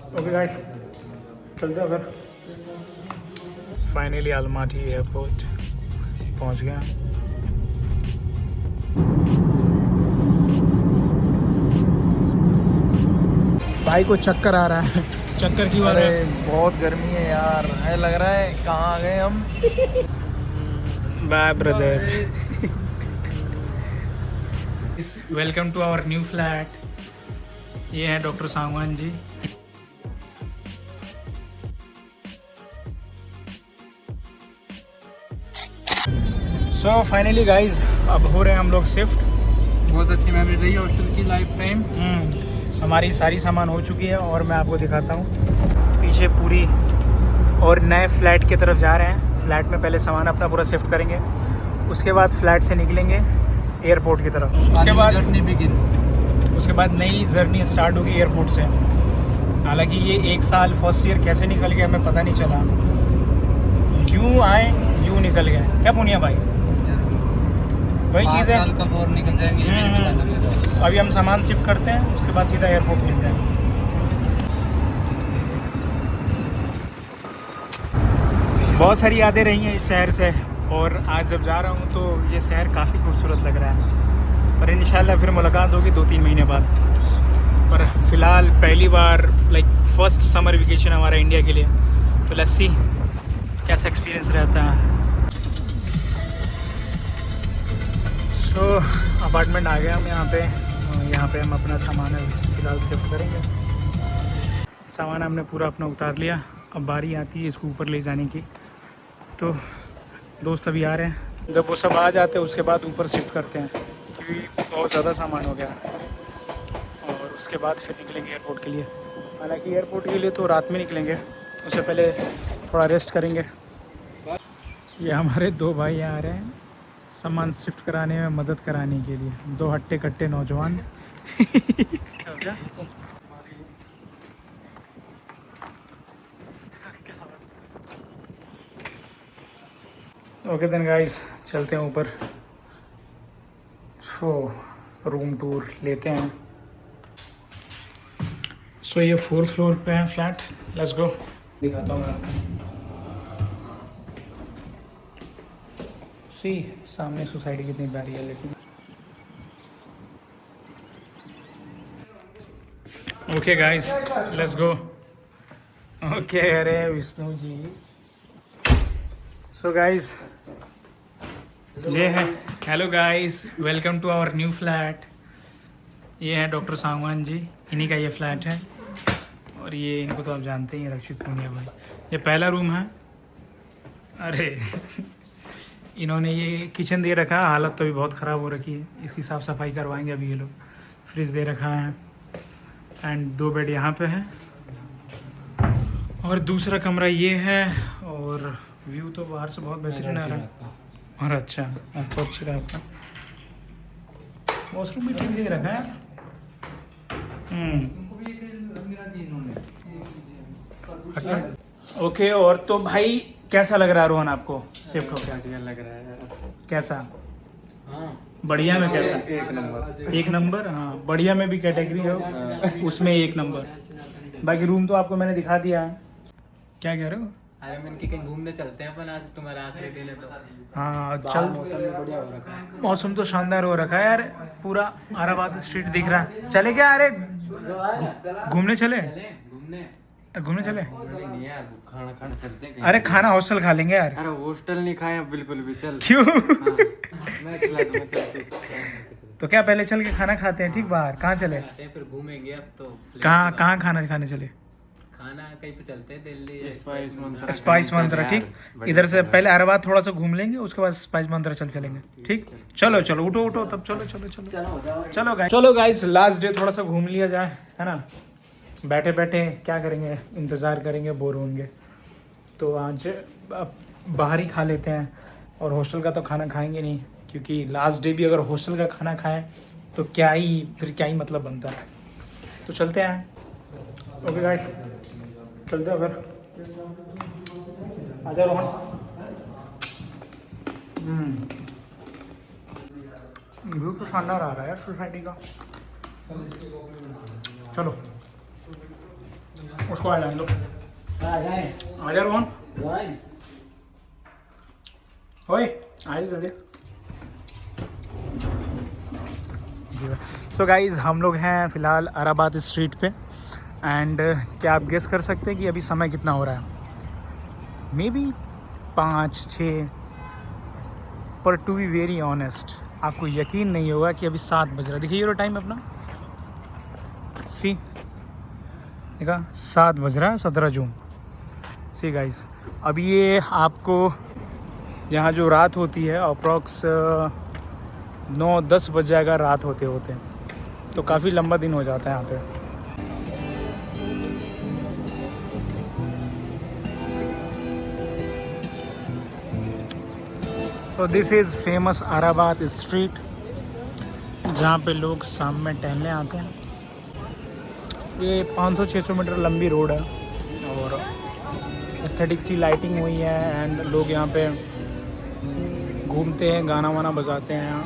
Okay guys, चलते हैं फिर। फाइनली अलमाटी एयरपोर्ट पहुंच गया। भाई को चक्कर आ रहा है। चक्कर क्यों आ रहा है? बहुत गर्मी है यार, ऐसा लग रहा है कहाँ आ गए हम। Bye brother. Welcome to our new flat. ये है doctor Sangwan ji. So finally guys, अब हो रहे हैं हम लोग शिफ्ट। बहुत अच्छी मेमोरी रही हॉस्टल की लाइफ टाइम। हमारी सारी सामान हो चुकी है और मैं आपको दिखाता हूँ पीछे पूरी। और नए फ्लैट की तरफ जा रहे हैं। फ्लैट में पहले सामान अपना पूरा शिफ्ट करेंगे, उसके बाद फ्लैट से निकलेंगे एयरपोर्ट की तरफ। उसके बाद नई जर्नी स्टार्ट होगी एयरपोर्ट से। हालांकि ये 1 साल फर्स्ट ईयर कैसे निकल गया हमें पता नहीं चला। यूँ आए यूँ निकल गए। क्या पुनिया भाई, वही चीज़ है। कब और निकल जाएंगे। अभी हम सामान शिफ्ट करते हैं, उसके बाद सीधा एयरपोर्ट मिलते हैं। बहुत सारी यादें रही हैं इस शहर से, और आज जब जा रहा हूँ तो ये शहर काफ़ी खूबसूरत लग रहा है। पर इंशाल्लाह फिर मुलाकात होगी 2-3 महीने बाद। पर फ़िलहाल पहली बार फर्स्ट समर वेकेशन हमारा इंडिया के लिए, तो लेट्स सी कैसा एक्सपीरियंस रहता है। सो अपार्टमेंट आ गया हम यहाँ पे हम अपना सामान फ़िलहाल शिफ्ट करेंगे। सामान हमने पूरा अपना उतार लिया। अब बारी आती है इसको ऊपर ले जाने की। तो दोस्त अभी आ रहे हैं, जब वो सब आ जाते हैं उसके बाद ऊपर शिफ्ट करते हैं, क्योंकि बहुत ज़्यादा सामान हो गया। और उसके बाद फिर निकलेंगे एयरपोर्ट के लिए। हालांकि एयरपोर्ट के लिए तो रात में निकलेंगे, उससे पहले थोड़ा रेस्ट करेंगे। ये हमारे 2 भाई आ रहे हैं सामान शिफ्ट कराने में मदद कराने के लिए। 2 हट्टे कट्टे नौजवान। ओके देन गाइस, चलते हैं ऊपर। रूम टूर लेते हैं। सो ये 4th फ्लोर पे है फ्लैट। लेट्स गो, दिखाता हूँ मैं आपको। सामने सोसाइटी कितनी प्यारी है। लेकिन okay guys, let's go. Okay, अरे विष्णु जी। सो गाइस, ये है। Hello guys, welcome to our new flat. ये है डॉक्टर सांगवान जी, इन्हीं का ये फ्लैट है। और ये इनको तो आप जानते ही हैं, रक्षित पुनिया भाई। ये पहला रूम है। अरे इन्होंने ये किचन दे रखा है, हालत तो अभी बहुत ख़राब हो रखी है। इसकी साफ़ सफाई करवाएंगे अभी ये लोग। फ्रिज दे रखा है एंड 2 बेड यहाँ पे है। और दूसरा कमरा ये है। और व्यू तो बाहर से बहुत बेहतरीन आ रहा है। और अच्छा, आपको अच्छा रहता है। वॉशरूम भी ठीक दे रखा है। ओके, और तो भाई कैसा लग रहा है रोहन आपको शिफ्ट होकर? बढ़िया लग रहा है। कैसा? हाँ, बढ़िया में कैसा? 1 नंबर। 1 नंबर। हाँ, बढ़िया में भी कैटेगरी है, उसमें 1 नंबर। बाकी रूम तो आपको मैंने दिखा दिया है। क्या कह रहे हो? अरे मैंने कि कहीं घूमने चलते हैं अपन आज, तुम्हारा आखिरी दिन है तो। हाँ चल। मौसम भी बढ़िया हो रखा है। मौसम तो शानदार हो रखा है यार, पूरा आराबाद स्ट्रीट दिख रहा है। चले क्या? अरे घूमने चले? घूमने चले? नहीं यार, खाना चलते हैं। अरे खाना हॉस्टल खा लेंगे यार। अरे हॉस्टल नहीं खाए बिल्कुल भी। चल क्यों? मैं खिला दूंगा, चल तू। तो क्या पहले चल के खाना खाते हैं? ठीक, बाहर कहाँ चले? फिर घूमेंगे अब तो। कहाँ खाना खाने चले? खाना कहीं पे चलते हैं, दिल्ली स्पाइस मंत्रा। ठीक, इधर से पहले अरबाद थोड़ा सा घूम लेंगे, उसके बाद स्पाइस मंत्रा चलेंगे। ठीक, चलो चलो, उठो तब। चलो गाइस, लास्ट डे थोड़ा सा घूम लिया जाए, है ना। बैठे बैठे क्या करेंगे, इंतज़ार करेंगे, बोर होंगे। तो आज बाहर ही खा लेते हैं। और हॉस्टल का तो खाना खाएंगे नहीं, क्योंकि लास्ट डे भी अगर हॉस्टल का खाना खाएं तो क्या ही मतलब बनता है। तो चलते हैं। ओके गाइस, चलते हैं फिर। आजा रोहन। व्यू तो शानदार आ रहा है यार सोसाइटी का। चलो। उसको आ जाने दो। आ जा रोहन। ओए आ जा जल्दी। सो गाइज़ हम लोग हैं फ़िलहाल अराबाद स्ट्रीट पे एंड क्या आप गेस कर सकते हैं कि अभी समय कितना हो रहा है? मे बी 5-6, पर टू बी वेरी ऑनेस्ट आपको यकीन नहीं होगा कि अभी 7 बज रहा है। देखिए ये टाइम अपना सी, देखा 7 बज रहा है, 17 जून। सी गाइस, अभी ये आपको यहाँ जो रात होती है अप्रॉक्स 9-10 बज जाएगा रात होते होते, तो काफ़ी लंबा दिन हो जाता है यहाँ पे। सो दिस इज़ फेमस अराबाद स्ट्रीट, जहाँ पे लोग शाम में टहलने आते हैं। ये 500-600 मीटर लंबी रोड है और एस्थेटिक सी लाइटिंग हुई है एंड लोग यहाँ पे घूमते हैं, गाना वाना बजाते हैं।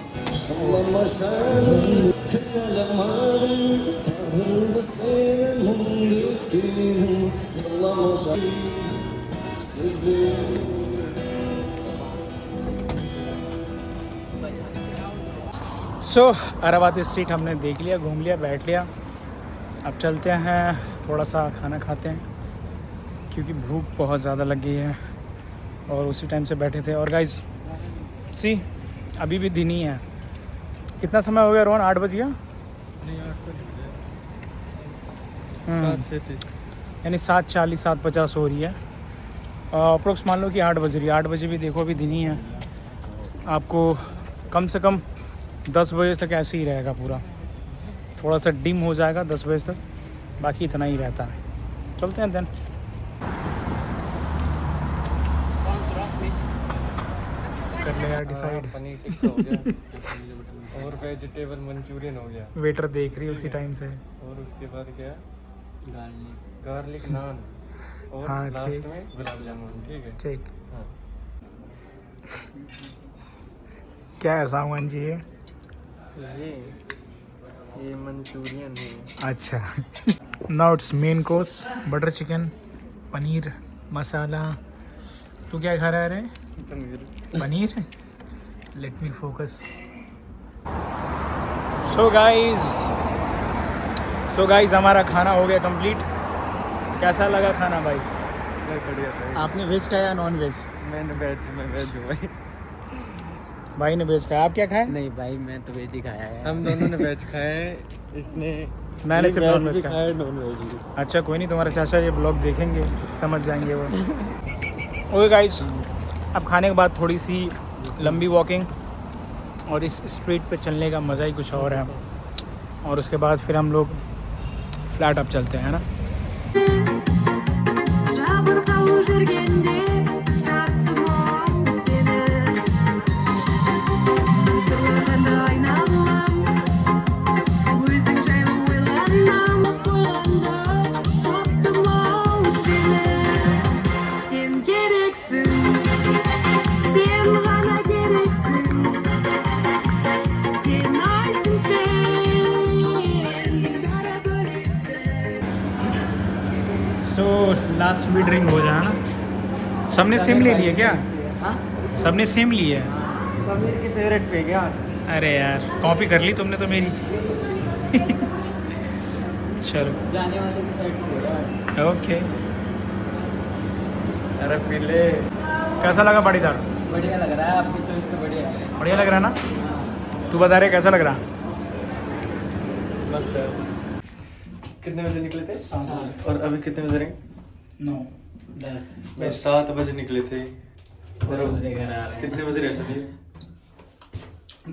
सो अराबाद स्ट्रीट हमने देख लिया, घूम लिया, बैठ लिया। अब चलते हैं थोड़ा सा खाना खाते हैं क्योंकि भूख बहुत ज़्यादा लग गई है और उसी टाइम से बैठे थे। और गाइज सी अभी भी दिन ही है। कितना समय हो गया रोहन? 8 बज गया? नहीं 8 बजे यानी 7:40 7:50 हो रही है अप्रोक्स। मान लो कि 8 बज रही है। 8 बजे भी देखो अभी दिन ही है। आपको कम से कम 10 बजे तक ऐसे ही रहेगा पूरा, थोड़ा सा डिम हो जाएगा 10 बजे तक, बाकी इतना ही रहता है। चलते हैं देन। कर ले यार डिसाइड। पनीर टिक्का हो गया और वेजिटेबल मंचूरियन हो गया। वेटर देख रही है उसी टाइम से। और उसके बाद क्या? गार्लिक नान और हाँ, लास्ट ठीक। में गुलाब जामुन। ठीक है ठीक। हाँ। क्या है सामान जी ये? ये मंचूरियन है। अच्छा now it's main course, butter chicken, paneer masala. तू क्या खा रहा है रे? Paneer. Let me focus. So guys हमारा खाना हो गया कंप्लीट। कैसा लगा खाना भाई? बढ़िया था। आपने वेज खाया या नॉन वेज? मैं वेज हूँ भाई। भाई ने वेज खाया, आप क्या खाए? नहीं भाई मैं तो वेज ही खाया है। हम दोनों ने वेज खाया है। इसने मैंने सिर्फ नॉन वेज भी खाया। खाया, नॉन वेज भी। अच्छा कोई नहीं, तुम्हारे चाचा ये ब्लॉग देखेंगे, समझ जाएंगे वो। ओके गाइज, अब खाने के बाद थोड़ी सी लंबी वॉकिंग और इस स्ट्रीट पे चलने का मज़ा ही कुछ और है। और उसके बाद फिर हम लोग फ्लैट अप चलते हैं ना। Жабырқау жүргенде таптым ау сені, сырлағанда айналам, өзің жайлы ойланам, қойғанда таптым ау сені. Сен керексің, сен ғана керексің, сен айсың сен, бәрі бөлексің. सो लास्ट भी ड्रिंक हो जाए ना। सबने सेम ले लिया क्या? हाँ सबने सेम ली है? समीर की फेवरेट पे क्या? अरे यार कॉपी कर ली तुमने तो मेरी। चलो जाने वाले की साइड से ओके। अरे पीले। कैसा लगा पाटीदार? बढ़िया लग रहा है। आपकी चॉइस तो बढ़िया है। बढ़िया लग रहा है ना? तू बता रहे कैसा लग रहा? मस्त है। कितने बजे निकले थे? 7 और अभी कितने बज रहे हैं? 9 10 मैं 7 बजे निकले थे। और अब बजे घर आ रहे हैं। कितने बज रहे हैं समीर?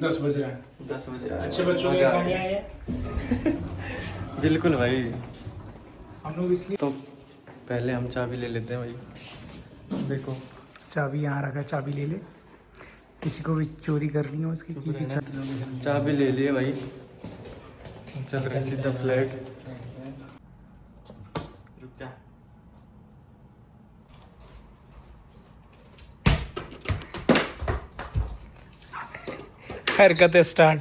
10 बज रहा है। 10 बजे। अच्छे बच्चों के मजा आ सामने गया। आए हैं। बिल्कुल भाई। हम लोग इसलिए तो पहले हम चाबी ले लेते हैं भाई। देखो चाबी यहाँ रखा, चाबी ले ले। किसी को भी चोरी करनी हो उसकी की चाबी ले लिए भाई। चल रहे सीधा फ्लैट। रुक जा। हरकतें स्टार्ट।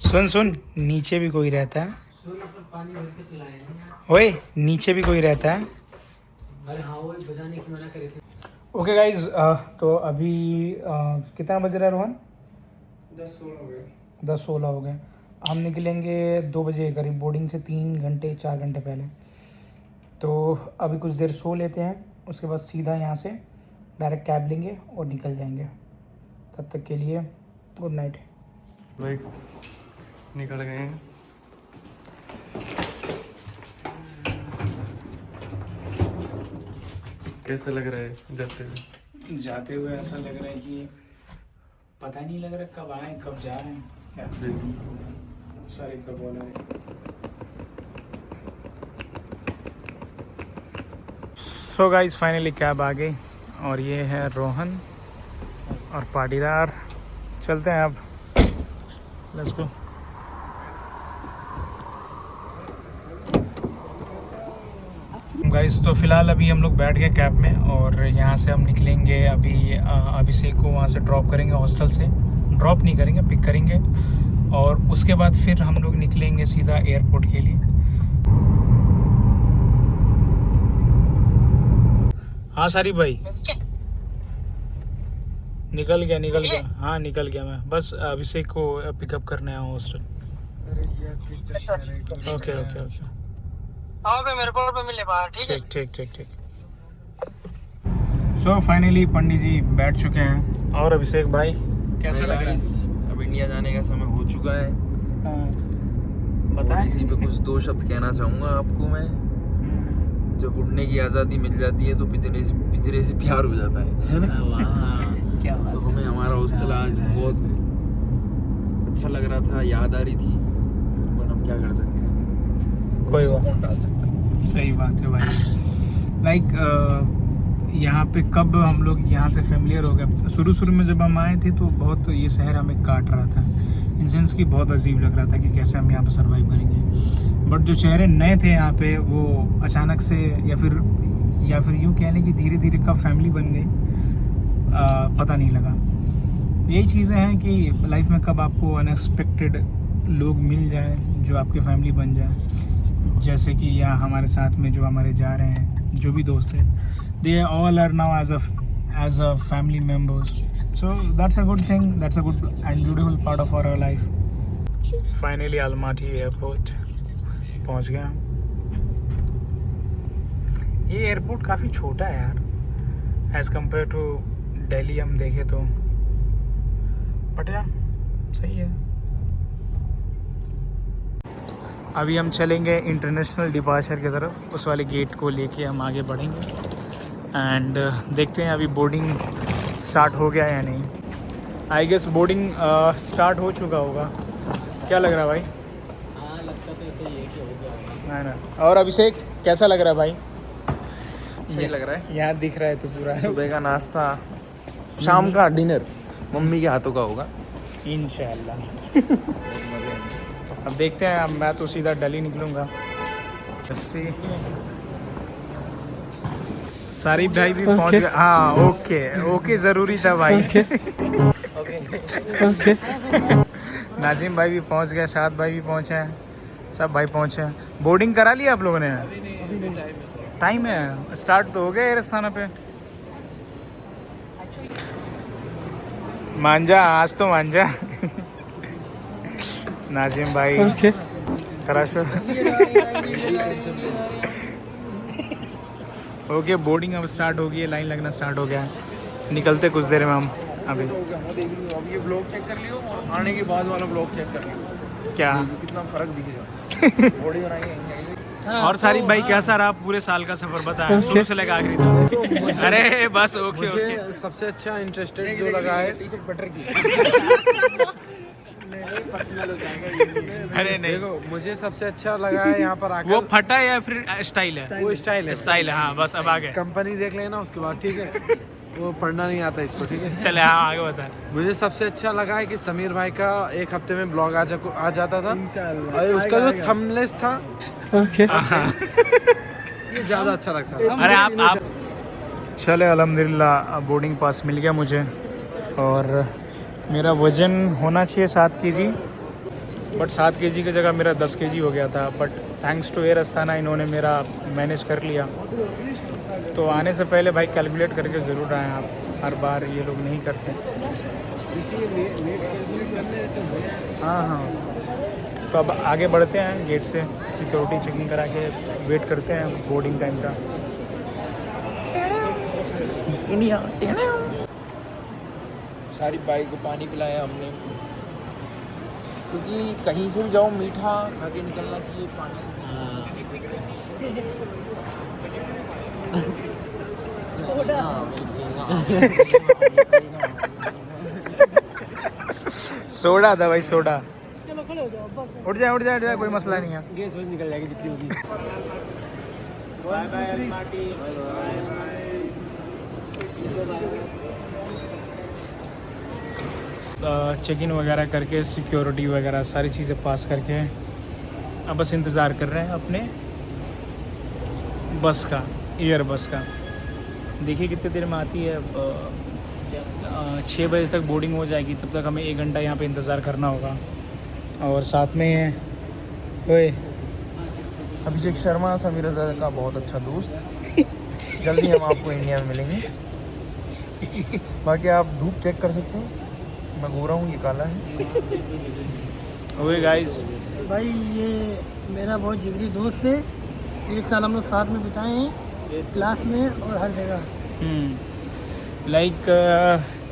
सुन नीचे भी कोई रहता है। पानी भर के पिलाए ओए नीचे भी कोई रहता है। अरे हाँ वो बजाने की मना करे थे। ओके गाइज, तो अभी कितना बज रहा है रोहन? 10-16 हो गए। हम निकलेंगे 2 बजे करीब बोर्डिंग से, 3-4 घंटे पहले। तो अभी कुछ देर सो लेते हैं, उसके बाद सीधा यहाँ से डायरेक्ट कैब लेंगे और निकल जाएंगे। तब तक के लिए गुड नाइट। भाई निकल गए हैं। कैसा लग रहा है जाते हुए? जाते हुए ऐसा लग रहा है कि पता नहीं लग रहा कब आए कब जा रहे हैं। क्या सारे कब बोला है। सो गाइस फाइनली कैब आ गई और ये है रोहन और पाटीदार। चलते हैं अब, लेट्स गो। गाइस तो फ़िलहाल अभी हम लोग बैठ गए कैब में और यहाँ से हम निकलेंगे अभी। अभिषेक को वहाँ से ड्रॉप करेंगे, हॉस्टल से ड्रॉप नहीं करेंगे, पिक करेंगे और उसके बाद फिर हम लोग निकलेंगे सीधा एयरपोर्ट के लिए। हाँ सारी भाई निकल गया। हाँ निकल गया मैं, बस अभिषेक को पिकअप करने आया हूँ हॉस्टल। ओके ओके ओके, आओ पे मेरे पे मिले बाहर, ठीक है? ठीक। सो फाइनली पंडित जी बैठ चुके हैं। और अभिषेक भाई कैसा लग रहा है? अब इंडिया जाने का समय हो चुका है। पता और है इसी पे कुछ 2 शब्द कहना चाहूँगा आपको मैं। जब उड़ने की आज़ादी मिल जाती है तो पिंजरे से प्यार हो जाता है ना? क्या तो हमें हमारा हॉस्टल आज बहुत अच्छा लग रहा था, याद आ रही थी, पर हम क्या कर सकते हैं, कोई बात कौन टाल सकता है। सही बात है भाई। लाइक यहाँ पे कब हम लोग यहाँ से फेमिलियर हो गए। शुरू में जब हम आए थे तो बहुत ये शहर हमें काट रहा था, इन सेंस की बहुत अजीब लग रहा था कि कैसे हम यहाँ पे सर्वाइव करेंगे। बट जो चेहरे नए थे यहाँ पे वो अचानक से या फिर यूँ कह लें कि धीरे धीरे कब फैमिली बन गई पता नहीं लगा। यही चीज़ें हैं कि लाइफ में कब आपको अनएक्सपेक्टेड लोग मिल जाए जो आपके फैमिली बन जाए। जैसे कि यहाँ हमारे साथ में जो हमारे जा रहे हैं, जो भी दोस्त हैं, they all are now as a family members. So that's a good thing, that's a good and beautiful part of our life. Finally Almaty airport पहुँच गया। ये एयरपोर्ट काफ़ी छोटा है यार, एज़ कम्पेयर टू दिल्ली हम देखें तो। बट यार सही है। अभी हम चलेंगे इंटरनेशनल डिपार्चर की तरफ, उस वाले गेट को लेके हम आगे बढ़ेंगे एंड देखते हैं अभी बोर्डिंग स्टार्ट हो गया या नहीं। आई गेस बोर्डिंग स्टार्ट हो चुका होगा। क्या लग रहा है भाई? हाँ लगता तो ऐसे ही है कि हो गया। ना। और अभिषेक कैसा लग रहा है भाई? सही लग रहा है। यहाँ दिख रहा है तो पूरा सुबह का नाश्ता, शाम का डिनर मम्मी के हाथों का होगा इंशाल्लाह। अब देखते हैं। अब मैं तो सीधा दिल्ली निकलूँगा। सारिफ भाई भी पहुंच गए। हाँ ओके ज़रूरी था भाई। ओके। नाजिम भाई भी पहुंच गए, शाद भाई भी पहुंचे हैं, सब भाई पहुंचे हैं। बोर्डिंग करा लिया आप लोगों ने? टाइम है, स्टार्ट तो हो गया एयरस्ताना पे। मांझा आज तो मांझा। नाजिम भाई खराशो। ओके बोर्डिंग अब स्टार्ट हो गई है, लाइन लगना स्टार्ट हो गया है। निकलते कुछ देर में हम। अभी अब ये ब्लॉग चेक कर लियो और आने के बाद वाला ब्लॉग चेक कर लियो, क्या कितना फर्क दिखेगा। बॉडी बनाएंगे। और सारी भाई कैसा रहा पूरे साल का सफ़र बताएं, शुरू से लेकर आखिरी तक। अरे बस ओके। सबसे अच्छा इंटरेस्टेड जो लगा है, टी शर्ट बटर की अरे नहीं, देखो मुझे सबसे अच्छा लगा है यहाँ पर आकर। वो फटा है या फिर स्टाइल है? वो स्टाइल है। हाँ बस अब आ गए। कंपनी देख लेना उसके बाद, ठीक है? वो पढ़ना नहीं आता इसको, ठीक है? चले हाँ आगे बता। मुझे सबसे अच्छा लगा है कि समीर भाई का 1 हफ्ते में ब्लॉग आ जाता था और उसका जो थंबनेल था ये ज़्यादा अच्छा लगता था। अरे आप चले अल्हम्दुलिल्लाह बोर्डिंग पास मिल गया मुझे और मेरा वज़न होना चाहिए 7 kg, बट 7 kg की जगह मेरा 10 kg हो गया था। But thanks to Air Astana इन्होंने मेरा मैनेज कर लिया। तो आने से पहले भाई कैलकुलेट करके ज़रूर आएँ आप, हर बार ये लोग नहीं करते। हाँ हाँ, तो अब आगे बढ़ते हैं गेट से, सिक्योरिटी चेकिंग करा के वेट करते हैं बोर्डिंग टाइम का। इंडिया सारी बाइक को पानी पिलाया हमने, क्योंकि कहीं से भी जाओ मीठा खा के निकलना चाहिए, पानी को सोडा था भाई, सोडा। चलो खड़े हो जाओ बस। उठ जाए कोई मसला नहीं है। गैस वैस निकल जाएगी जितनी होगी। बाय बाय माटी, चेक इन वगैरह करके सिक्योरिटी वगैरह सारी चीज़ें पास करके अब बस इंतज़ार कर रहे हैं अपने बस का, एयर बस का। देखिए कितनी देर में आती है। 6 बजे तक बोर्डिंग हो जाएगी, तब तक हमें 1 घंटा यहाँ पे इंतज़ार करना होगा। और साथ में ओए अभिषेक शर्मा, समीर रजा का बहुत अच्छा दोस्त। जल्दी हम आपको इंडिया में मिलेंगे। बाकी आप धूप चेक कर सकते हैं, मैं गोरा हूँ, ये काला है। ओए गाइस, भाई ये मेरा बहुत जिगरी दोस्त है। 1 साल हम लोग साथ में बिताए हैं, क्लास में और हर जगह। लाइक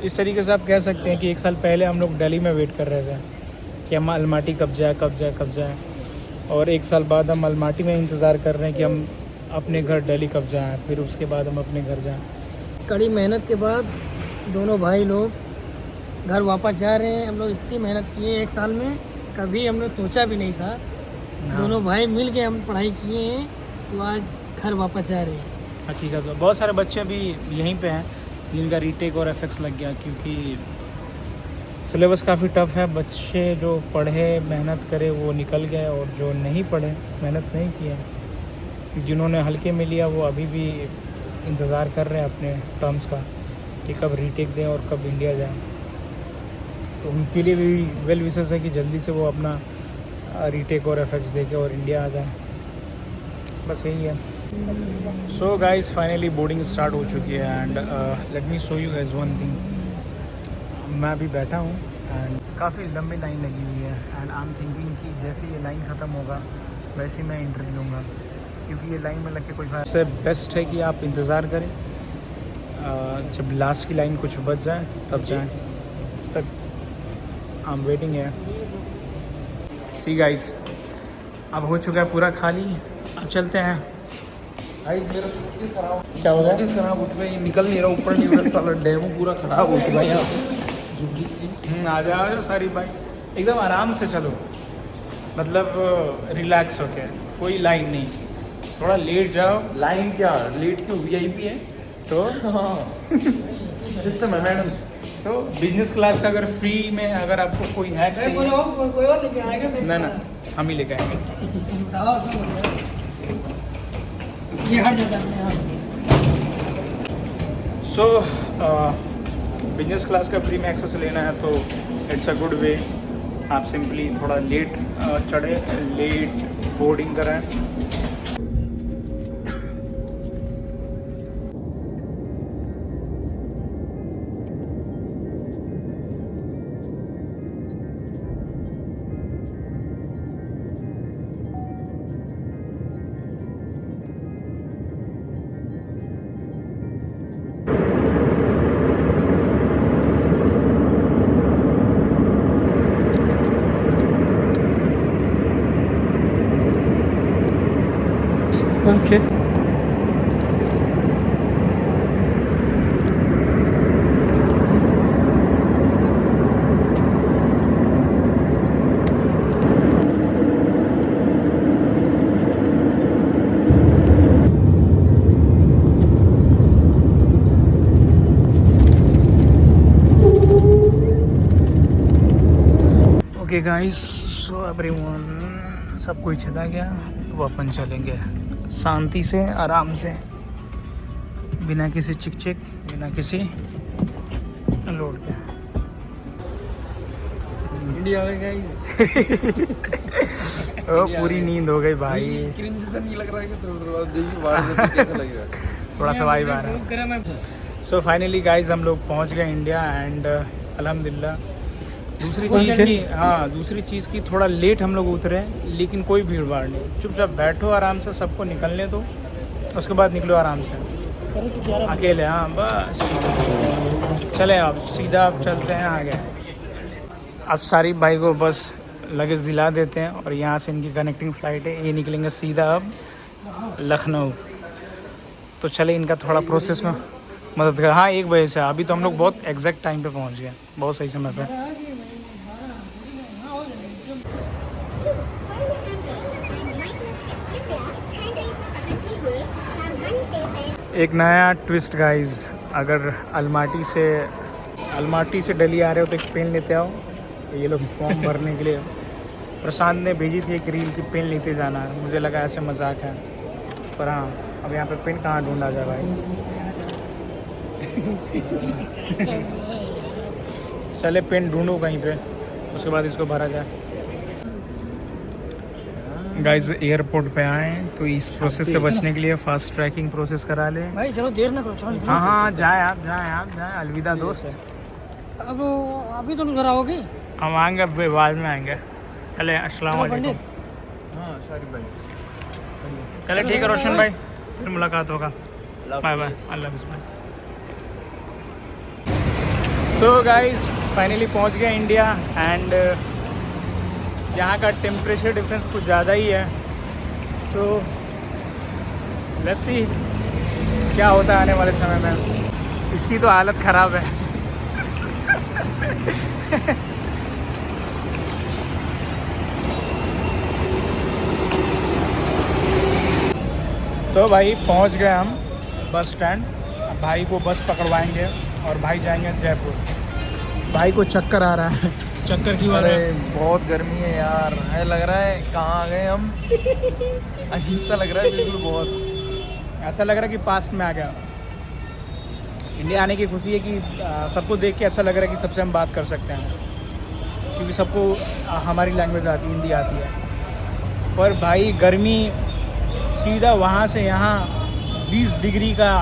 इस तरीके से आप कह सकते हैं कि 1 साल पहले हम लोग दिल्ली में वेट कर रहे थे कि हम अलमाटी कब जाए, और 1 साल बाद हम अलमाटी में इंतज़ार कर रहे हैं कि हम अपने घर दिल्ली कब जाएँ, फिर उसके बाद हम अपने घर जाएँ। कड़ी मेहनत के बाद दोनों भाई लोग घर वापस जा रहे हैं। हम लोग इतनी मेहनत किए 1 साल में, कभी हम लोग सोचा भी नहीं था। दोनों भाई मिल के हम पढ़ाई किए हैं, तो आज घर वापस जा रहे हैं। हकीकत में बहुत सारे बच्चे अभी यहीं पे हैं जिनका रीटेक और एफएक्स लग गया, क्योंकि सिलेबस काफ़ी टफ है। बच्चे जो पढ़े मेहनत करे वो निकल गए, और जो नहीं पढ़े मेहनत नहीं किए, जिन्होंने हल्के में लिया वो अभी भी इंतज़ार कर रहे हैं अपने टर्म्स का कि कब रीटेक दें और कब इंडिया जाएं। तो उनके लिए भी वेल विशेष है कि जल्दी से वो अपना रीटेक और एफएक्स दे के और इंडिया आ जाए। बस यही है। So guys, finally boarding start हो चुकी है and let me show you guys one thing. मैं अभी बैठा हूँ एंड काफ़ी लंबी लाइन लगी हुई है एंड आई एम थिंकिंग कि जैसे ये लाइन ख़त्म होगा वैसे ही मैं इंटरव्यू लूँगा, क्योंकि ये लाइन में लग के कोई फायदा। सबसे बेस्ट है कि आप इंतज़ार करें, जब लास्ट की लाइन कुछ बच जाए तब जाएं। तब तक आई एम वेटिंग है। सी गाइस, अब हो चुका है पूरा खाली, अब चलते हैं। गाइस मेरा सूटकेस खराब, क्या हो गया? खराब हो चुका है, ये निकल नहीं रहा ऊपर, नहीं रास्ता वाला डेमो पूरा खराब हो चुका है यहाँ पे। आ जाओ सारी भाई, एकदम आराम से चलो, मतलब रिलैक्स होके, कोई लाइन नहीं, थोड़ा लेट जाओ। लाइन क्या लेट क्यों, वीआईपी है तो सिस्टम है मैडम। तो बिजनेस क्लास का अगर फ्री में अगर आपको कोई हैक चाहिए, कोई और लेके आएगा? ना हम ही लेके आएंगे। ये हर जगह। सो बिजनेस क्लास का फ्री में एक्सेस लेना है तो इट्स अ गुड वे। आप सिंपली थोड़ा लेट चढ़े, लेट बोर्डिंग कराएं। Okay. Okay guys, so everyone, सब कोई चला गया, अब अपन चलेंगे शांति से, आराम से, बिना किसी चिक चिक, बिना किसी लोड के। इंडिया में गाइस। ओ पूरी नींद हो गई भाई, क्रिंज सा नहीं लग रहा है कि देखिए बाहर से कैसा लगेगा। थोड़ा सा वाइब आ रहा है। गर्म है। सो फाइनली गाइज हम लोग पहुंच गए इंडिया एंड अल्हम्दुलिल्लाह। दूसरी चीज़ की थोड़ा लेट हम लोग उतरे, लेकिन कोई भीड़ भाड़ नहीं, चुपचाप बैठो आराम से, सबको निकलने दो, उसके बाद निकलो आराम से अकेले। हाँ बस चले अब सीधा अब चलते हैं आगे। अब सारी भाई को बस लगेज दिला देते हैं और यहाँ से इनकी कनेक्टिंग फ़्लाइट है, ये निकलेंगे सीधा अब लखनऊ। तो चले इनका थोड़ा प्रोसेस में मदद कर। हाँ 1 बजे से, अभी तो हम लोग बहुत एग्जैक्ट टाइम पे पहुँच गए, बहुत सही समय पे। एक नया ट्विस्ट गाइस, अगर अलमाटी से दिल्ली आ रहे हो तो एक पेन लेते आओ। तो ये लोग फॉर्म भरने के लिए प्रशांत ने भेजी थी एक रील की पेन लेते जाना है, मुझे लगा ऐसे मजाक है, पर हाँ अब यहाँ पे पेन कहाँ ढूंढा जाए भाई। चले पेन ढूंढो कहीं पे, उसके बाद इसको भरा जाए। गाइस एयरपोर्ट पे आए तो इस प्रोसेस से बचने के लिए फास्ट ट्रैकिंग प्रोसेस करा ले। भाई चलो देर ना करो, चलो। हाँ जाए आप जाए। अलविदा दोस्त। अब अभी तो घर आओगे? हम आएंगे बाद में आएंगे। चले अस्सलाम वालेकुम। हाँ शारिफ भाई, चले ठीक है रोशन भाई, फिर मुलाकात होगा। बाय बाय, अल्लाह हाफ़िज़ भाई। सो गाइस फाइनली पहुंच गए इंडिया एंड यहाँ का टेम्परेचर डिफरेंस कुछ ज़्यादा ही है। सो लेट्स सी क्या होता है आने वाले समय में। इसकी तो हालत ख़राब है। तो भाई पहुंच गए हम बस स्टैंड। अब भाई को बस पकड़वाएंगे और भाई जाएंगे जयपुर। भाई को चक्कर आ रहा है। चक्कर क्यों आ रहा है? बहुत गर्मी है यार, है लग रहा है कहाँ आ गए हम। अजीब सा लग रहा है बिल्कुल, बहुत ऐसा लग रहा है कि पास्ट में आ गया। इंडिया आने की खुशी है कि सबको देख के ऐसा लग रहा है कि सबसे हम बात कर सकते हैं, क्योंकि सबको हमारी लैंग्वेज आती है, हिंदी आती है। पर भाई गर्मी सीधा वहाँ से यहाँ 20 डिग्री का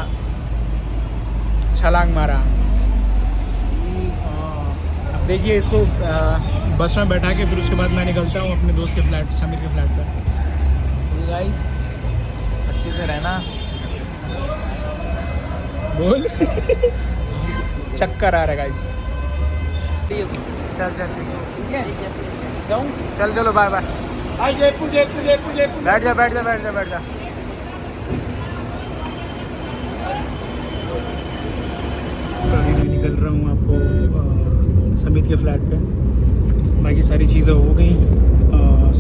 छलांग मारा। अब देखिए इसको बस में बैठा के फिर उसके बाद मैं निकलता हूँ अपने दोस्त के फ्लैट, समीर के फ्लैट पर। गाइस अच्छे से रहना। बोल। चक्कर आ रहा है गाइस। चल ठीक है, जाऊँ? चलो बाय बाय। जयपुर बैठ जा। तो अभी मैं निकल रहा हूँ आपको समीर के फ्लैट पे। बाकी सारी चीज़ें हो गई,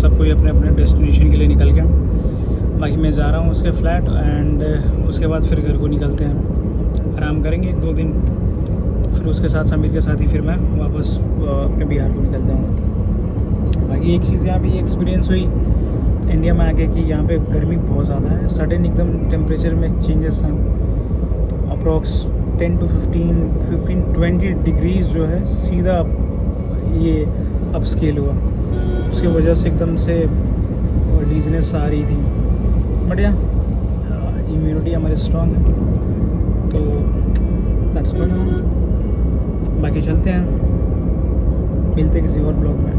सब कोई अपने अपने डेस्टिनेशन के लिए निकल गया। बाकी मैं जा रहा हूँ उसके फ्लैट एंड उसके बाद फिर घर को निकलते हैं, आराम करेंगे 1-2 दिन, फिर उसके साथ समीर के साथ ही फिर मैं वापस अपने बिहार को निकल जाऊँगा। बाकी एक चीज़ यहाँ पे ये एक्सपीरियंस हुई इंडिया में आके कि यहाँ पे गर्मी बहुत ज़्यादा है। सडन एकदम टेम्परेचर में चेंजेस था, अप्रॉक्स 10 to 15-20 डिग्रीज जो है सीधा ये अप स्केल हुआ। उसकी वजह से एकदम से डिजीनेस आ रही थी। बढ़िया, इम्यूनिटी हमारी स्ट्रॉन्ग है तो दैट्स गुड। बाकी चलते हैं, मिलते किसी और ब्लॉग में।